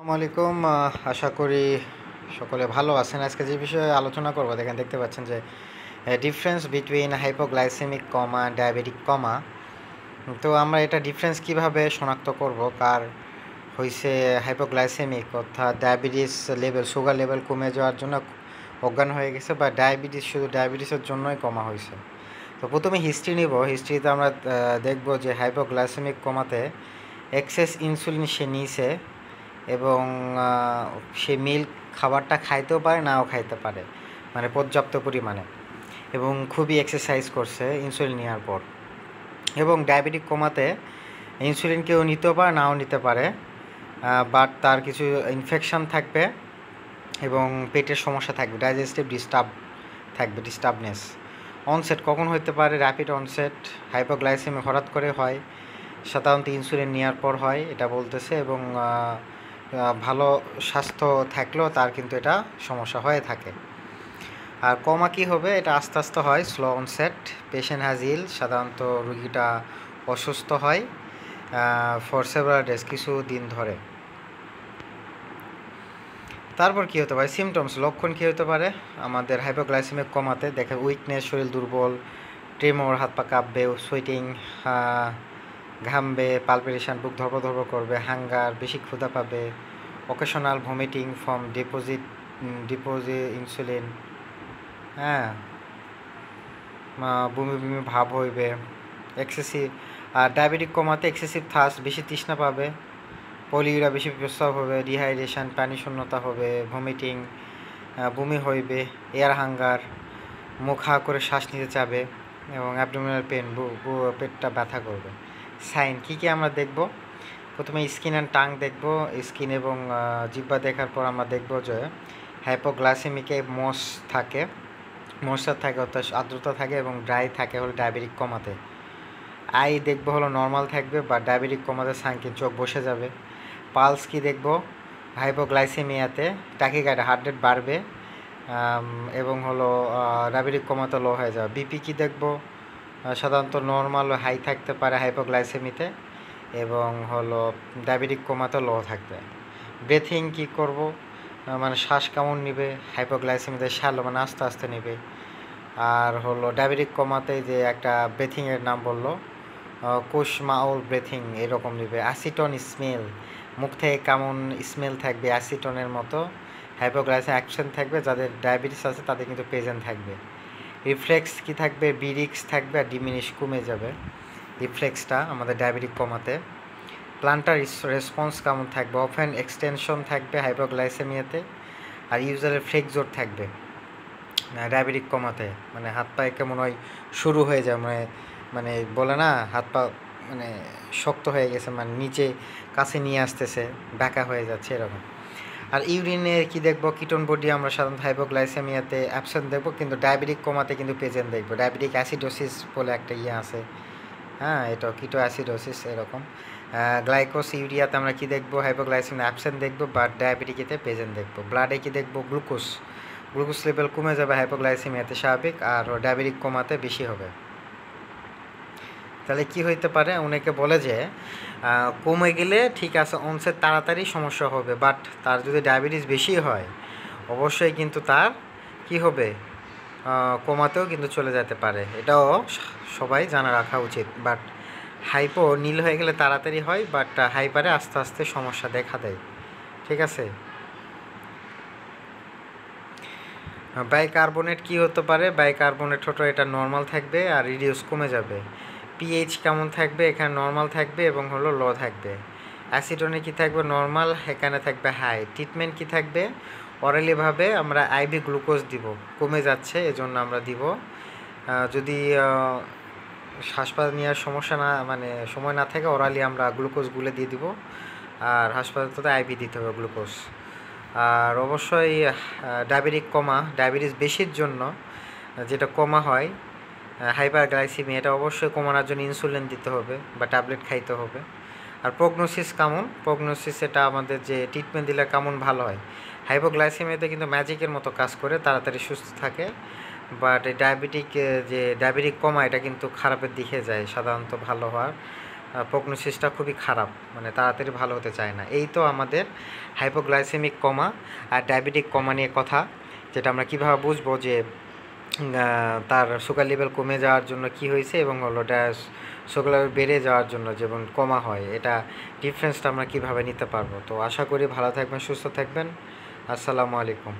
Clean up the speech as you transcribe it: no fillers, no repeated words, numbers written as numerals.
আসসালামু আলাইকুম। আশা করি সকলে ভালো আছেন। আজকে যে বিষয়ে আলোচনা করব দেখতে পাচ্ছেন যে ডিফারেন্স বিটুইন হাইপোগ্লাইসেমিক কমা ডায়াবেটিক কমা। তো আমরা এটা ডিফারেন্স কিভাবে শনাক্ত করব কার হইছে হাইপোগ্লাইসেমিক অর্থাৎ ডায়াবেটিস লেভেল সুগার লেভেল কমে যাওয়ার জন্য অজ্ঞান হয়ে গেছে বা ডায়াবেটিস শুধু ডায়াবেটিসের জন্যই কমা হয়েছে। তো প্রথমে হিস্ট্রি নিব। হিস্ট্রিতে আমরা দেখব যে হাইপোগ্লাইসেমিক কমাতে এক্সেস ইনসুলিন সে নিয়েছে এবং সে মিল্ক খাবারটা খাইতেও পারে নাও খাইতে পারে, মানে পর্যাপ্ত পরিমাণে, এবং খুবই এক্সারসাইজ করছে ইনসুলিন নেওয়ার পর। এবং ডায়াবেটিক কমাতে ইনসুলিন কেউ নিতেও পারে নাও নিতে পারে, বাট তার কিছু ইনফেকশান থাকবে এবং পেটের সমস্যা থাকবে, ডাইজেস্টিভ ডিস্টার্বনেস। অনসেট কখন হতে পারে? র্যাপিড অনসেট হাইপোগ্লাইসেমি হঠাৎ করে হয়, সাধারণত ইনসুলিন নেওয়ার পর হয় এটা বলতেছে। এবং ভালো স্বাস্থ্য থাকলেও তার কিন্তু এটা সমস্যা হয়ে থাকে। আর কমা কী হবে? এটা আস্তে আস্তে হয়, স্লো অনসেট, পেশেন্ট হ্যাজ ইল, সাধারণত রুগীটা অসুস্থ হয় ফর সেভারাল ডেজ, কিছু দিন ধরে। তারপর কী হতে পারে? সিমটমস, লক্ষণ কী হতে পারে আমাদের হাইপোগ্লাইসেমিক কমাতে? দেখে উইকনেস, শরীর দুর্বল, ট্রেমর, হাত পা কাঁপবে, সুইটিং, ঘামবে, পালপিটেশন, বুক ধরপড় করবে, হাঙ্গার, বেশি ক্ষুধা পাবে, occasional vomiting from deposit insulin, হ্যাঁ, বমি বমি ভাব হইবে, এক্সেসিভ। আর ডায়াবেটিক কমাতে এক্সেসিভ থার্স্ট, বেশি তৃষ্ণা পাবে, পলিউরিয়া, বেশি প্রস্রাব হবে, ডিহাইড্রেশন, পানি শূন্যতা হবে, ভমিটিং, বমি হইবে, এয়ার হাঙ্গার, মুখ হা করে শ্বাস নিতে চাবে, এবং অ্যাবডোমিনাল পেন, পেটটা ব্যথা করবে। সাইন কী কী আমরা দেখব? প্রথমে স্কিন অ্যান্ড টাং দেখব। স্কিন এবং জিহ্বা দেখার পর আমরা দেখব যে হাইপোগ্লাইসেমিকে ময়েশ্চার থাকে অর্থাৎ আর্দ্রতা থাকে, এবং ড্রাই থাকে হলো ডায়াবেটিক কমাতে। আই দেখব হলো নর্মাল থাকবে, বা ডায়াবেটিক কমাতে সাংকিন, চোখ বসে যাবে। পালস কি দেখব? হাইপোগ্লাইসেমিয়াতে টাকিকার্ড, হার্ট রেট বাড়বে, এবং হলো ডায়াবেটিক কমাতে লো হয়ে যাবে। বিপি কি দেখব? সাধারণত নর্মাল হাই থাকতে পারে হাইপোগ্লাইসেমিতে, এবং হলো ডায়াবেটিক কমাতে লো থাকবে। ব্রেথিং কি করব? মানে শ্বাস কেমন নেবে হাইপোগ্লাইসেমিতে? শ্যালো, মানে আস্তে আস্তে নেবে। আর হলো ডায়াবেটিক কমাতে যে একটা ব্রেথিংয়ের নাম বললো, কুশমাউল ব্রেথিং, এরকম নেবে। অ্যাসিটন স্মেল, মুখ থেকে কেমন স্মেল থাকবে অ্যাসিটনের মতো, হাইপোগ্লাইসেমিক অ্যাকশন থাকবে। যাদের ডায়াবেটিস আছে তাদের কিন্তু প্রেজেন্ট থাকবে। রিফ্লেক্স কি থাকবে? বিরিক্স থাকবে, আর ডিমিনিশ, কমে যাবে রিফ্লেক্সটা আমাদের ডায়াবেটিক কমাতে। প্লান্টার রেসপন্স কেমন থাকবে? অফেন এক্সটেনশন থাকবে হাইপোগ্লাইসেমিয়াতে, আর ইউজারের ফ্লেক্সর থাকবে ডায়াবেটিক কমাতে, মানে হাত পায়ে কেমন হয় শুরু হয়ে যায়, মানে মানে বলে না হাত পা মানে শক্ত হয়ে গেছে, মানে নিচে কাছে নিয়ে আসতেছে, ব্যাকা হয়ে যাচ্ছে এরকম। আর ইউরিনে কি দেখবো? কিটোন বডি আমরা সাধারণত হাইপোগ্লাইসেমিয়াতে অ্যাবসেন্ট দেখবো, কিন্তু ডায়াবেটিক কমাতে কিন্তু প্রেজেন্ট দেখবো। ডায়াবেটিক অ্যাসিডোসিস বলে একটা আছে, হ্যাঁ, এটা কিটো অ্যাসিডোসিস এরকম। গ্লাইকোস ইউরিয়াতে আমরা কি দেখবো? হাইপোগ্লাইসেমিয়া অ্যাবসেন্ট দেখবো, বাট ডায়াবেটিকেতে প্রেজেন্ট দেখবো। ব্লাডে কি দেখবো? গ্লুকোজ লেভেল কমে যাবে হাইপোগ্লাইসেমিয়াতে স্বাভাবিক, আর ডায়াবেটিক কমাতে বেশি হবে। তাহলে কি হইতে পারে? অনেকে বলে যে কমে গেলে ঠিক আছে, অনসেট তাড়াতাড়ি সমস্যা হবে, বাট তার যদি ডায়াবেটিস বেশি হয় অবশ্যই কিন্তু তার কি হবে? কমাতেও কিন্তু চলে যেতে পারে, এটাও সবাই জানা রাখা উচিত। বাট হাইপো নীল হয়ে গেলে তাড়াতাড়ি হয়, বাট হাইপারে আস্তে আস্তে সমস্যা দেখা দেয়, ঠিক আছে। বাইকার্বনেট কি হতে পারে? বাইকার্বনেট ছোটো, এটা নর্মাল থাকবে, আর রিডিউস কমে যাবে। পিএইচ কেমন থাকবে? এখানে নর্মাল থাকবে এবং হলো লো থাকবে। অ্যাসিডনে কি থাকবে? নর্মাল, এখানে থাকবে হাই। ট্রিটমেন্ট কি থাকবে? অরালিভাবে আমরা আইভি গ্লুকোজ দিব, কমে যাচ্ছে এজন্য আমরা দিব। যদি হাসপাতাল নেওয়ার সমস্যা না, মানে সময় না থাকে, অরালি আমরা গ্লুকোজ গুলে দিয়ে দিব, আর হাসপাতালে আইভি দিতে হবে গ্লুকোজ। আর অবশ্যই ডায়াবেটিস বেশির জন্য যেটা কমা হয় হাইপারগ্লাইসেমিয়া, এটা অবশ্যই কমানোর জন্য ইনসুলিন দিতে হবে বা ট্যাবলেট খাইতে হবে। আর প্রগনোসিস কেমন? প্রগনোসিস এটা আমাদের যে ট্রিটমেন্ট দিলে কেমন ভালো হয়? হাইপোগ্লাইসেমিয়াতে কিন্তু ম্যাজিকের মতো কাজ করে, তাড়াতাড়ি সুস্থ থাকে, বাট ডায়াবেটিক কমা এটা কিন্তু খারাপের দিকে যায় সাধারণত ভালো হওয়ার প্রগনোসিসটা খুবই খারাপ, মানে তাড়াতাড়ি ভালো হতে চায় না। এই তো আমাদের হাইপোগ্লাইসেমিক কমা আর ডায়াবেটিক কমা নিয়ে কথা, যেটা আমরা কীভাবে বুঝবো যে তার সুগার লেভেল কমে যাওয়ার জন্য কি হয়েছে এবং হলো সুগার লেভেল বেড়ে যাওয়ার জন্য যেমন কমা হয়, এটা ডিফারেন্সটা আমরা কীভাবে নিতে পারবো। তো আশা করি ভালো থাকবেন, সুস্থ থাকবেন। আসসালামু আলাইকুম।